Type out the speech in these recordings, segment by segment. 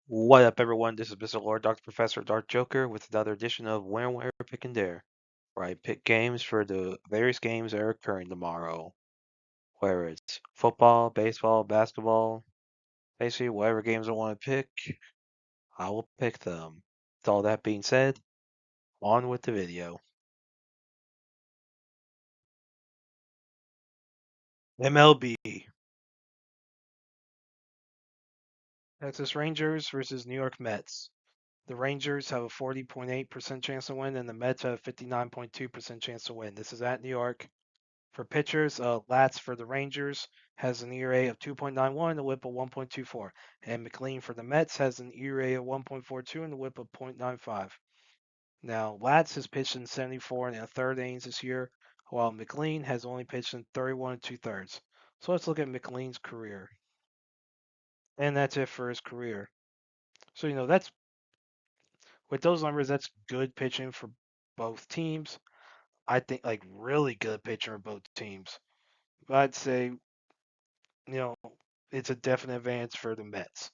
What up, everyone? This is Mr. Lord, Dr. Professor, Dark Joker, with another edition of Where, Pick, and Dare, where I pick games for the various games that are occurring tomorrow. Whether it's football, baseball, basketball, basically whatever games I want to pick, I will pick them. With all that being said, on with the video. MLB. Texas Rangers versus New York Mets. The Rangers have a 40.8% chance to win, and the Mets have a 59.2% chance to win. This is at New York. For pitchers, Latz for the Rangers has an ERA of 2.91 and a WHIP of 1.24, and McLean for the Mets has an ERA of 1.42 and a WHIP of 0.95. Now, Latz has pitched in 74 and a third innings this year, while McLean has only pitched in 31 and two thirds. So let's look at McLean's career, and that's it for his career. So that's with those numbers, that's good pitching for both teams. I think like really good pitching for both teams. But I'd say you know, it's a definite advance for the Mets.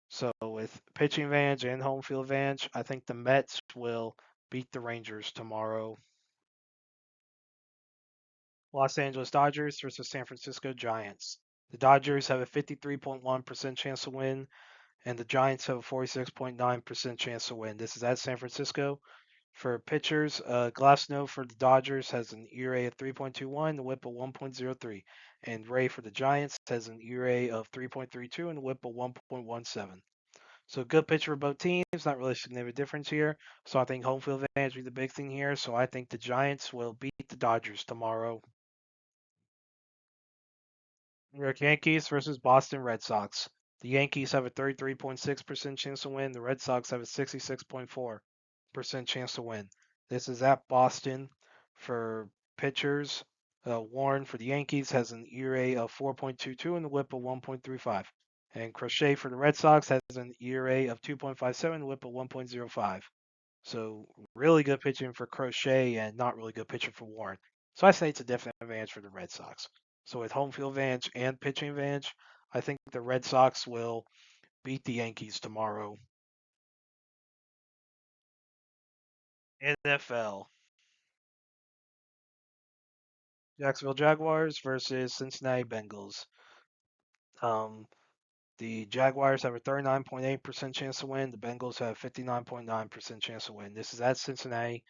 So with pitching advantage and home field advantage, I think the Mets will beat the Rangers tomorrow. Los Angeles Dodgers versus San Francisco Giants. The Dodgers have a 53.1% chance to win, and the Giants have a 46.9% chance to win. This is at San Francisco. For pitchers, Glasnow for the Dodgers has an ERA of 3.21, the WHIP of 1.03, and Ray for the Giants has an ERA of 3.32 and a WHIP of 1.17. So good pitcher for both teams, not really significant difference here. So I think home field advantage will be the big thing here. So I think the Giants will beat the Dodgers tomorrow. New York Yankees versus Boston Red Sox. The Yankees have a 33.6% chance to win. The Red Sox have a 66.4% chance to win. This is at Boston for pitchers. Warren for the Yankees has an ERA of 4.22 and a WHIP of 1.35. And Crochet for the Red Sox has an ERA of 2.57 and a WHIP of 1.05. So really good pitching for Crochet and not really good pitching for Warren. So I say it's a definite advantage for the Red Sox. So with home field advantage and pitching advantage, I think the Red Sox will beat the Yankees tomorrow. NFL. Jacksonville Jaguars versus Cincinnati Bengals. Um, the Jaguars have a 39.8% chance to win. The Bengals have a 59.9% chance to win. This is at Cincinnati.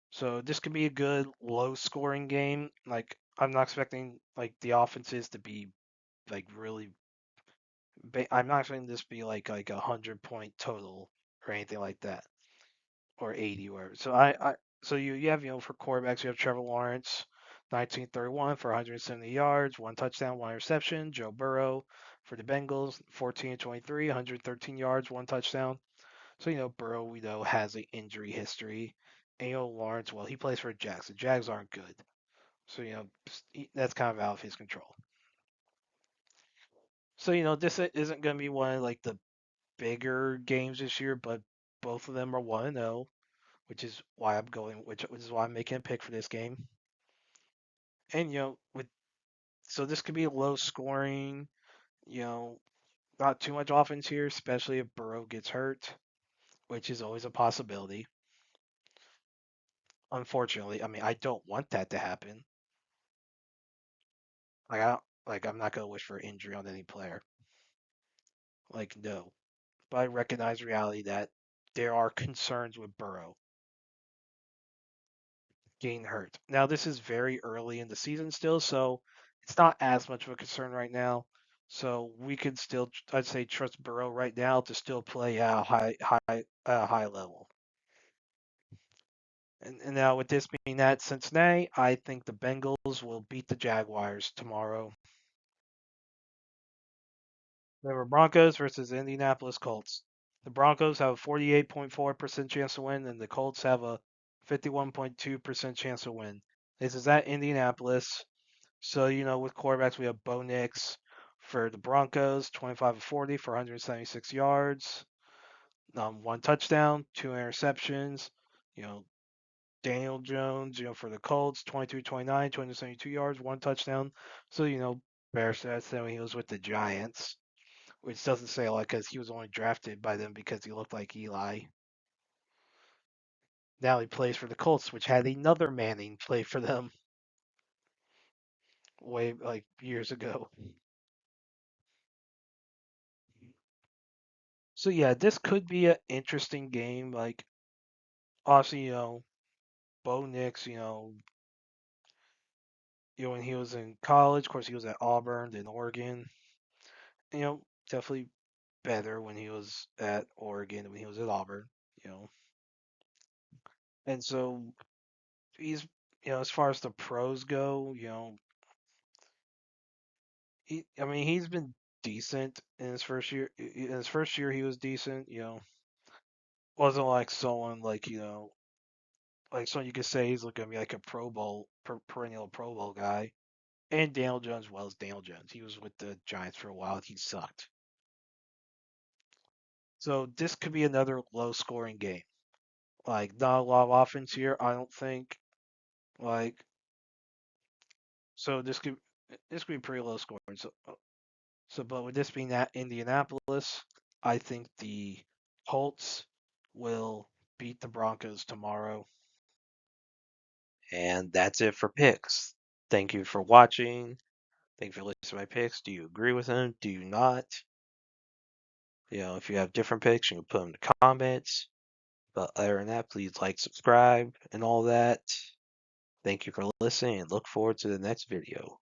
So this could be a good low scoring game. Like I'm not expecting like the offenses to be like really. I'm not expecting this to be like 100-point total or anything like that, or 80 or whatever. So you have for quarterbacks you have Trevor Lawrence, 1931 for 170 yards, one touchdown, one interception. Joe Burrow for the Bengals, 14-23, 113 yards, one touchdown. So Burrow we know has an injury history. And Lawrence, well, he plays for the Jags. The Jags aren't good. So that's kind of out of his control. So this isn't going to be one of like the bigger games this year, but both of them are 1-0, which is why which is why I'm making a pick for this game. And with so this could be low scoring, you know, not too much offense here, especially if Burrow gets hurt, which is always a possibility. Unfortunately, I mean, I don't want that to happen. Like I don't, like I'm not gonna wish for injury on any player. Like no, but I recognize reality that there are concerns with Burrow getting hurt. Now, this is very early in the season still, so it's not as much of a concern right now. So we can still, I'd say, trust Burrow right now to still play at a high level. And now with this being at Cincinnati, I think the Bengals will beat the Jaguars tomorrow. Denver Broncos versus Indianapolis Colts. The Broncos have a 48.4% chance to win, and the Colts have a 51.2% chance to win. This is at Indianapolis. So, with quarterbacks, we have Bo Nix for the Broncos, 25 of 40 for 176 yards, one touchdown, two interceptions. You know, Daniel Jones, for the Colts, 22-29, 272 yards, one touchdown. So, better stats than when he was with the Giants. which doesn't say a lot because he was only drafted by them because he looked like Eli. Now he plays for the Colts, which had another Manning play for them way like years ago. So yeah, this could be an interesting game. Like obviously, Bo Nix, when he was in college, of course he was at Auburn, then Oregon. Definitely better when he was at Oregon than when he was at Auburn. You know, and so he's as far as the pros go, I mean he's been decent in his first year. In his first year, he was decent. Wasn't like someone like like someone you could say he's looking to be like a Pro Bowl perennial Pro Bowl guy. And Daniel Jones, well as Daniel Jones, he was with the Giants for a while. He sucked. So this could be another low scoring game. Like not a lot of offense here, I don't think. Like so this could be pretty low scoring. So but with this being at Indianapolis, I think the Colts will beat the Broncos tomorrow. And that's it for picks. Thank you for watching. Thank you for listening to my picks. Do you agree with them? Do you not? If you have different picks, you can put them in the comments. But other than that, please like, subscribe, and all that. Thank you for listening, and look forward to the next video.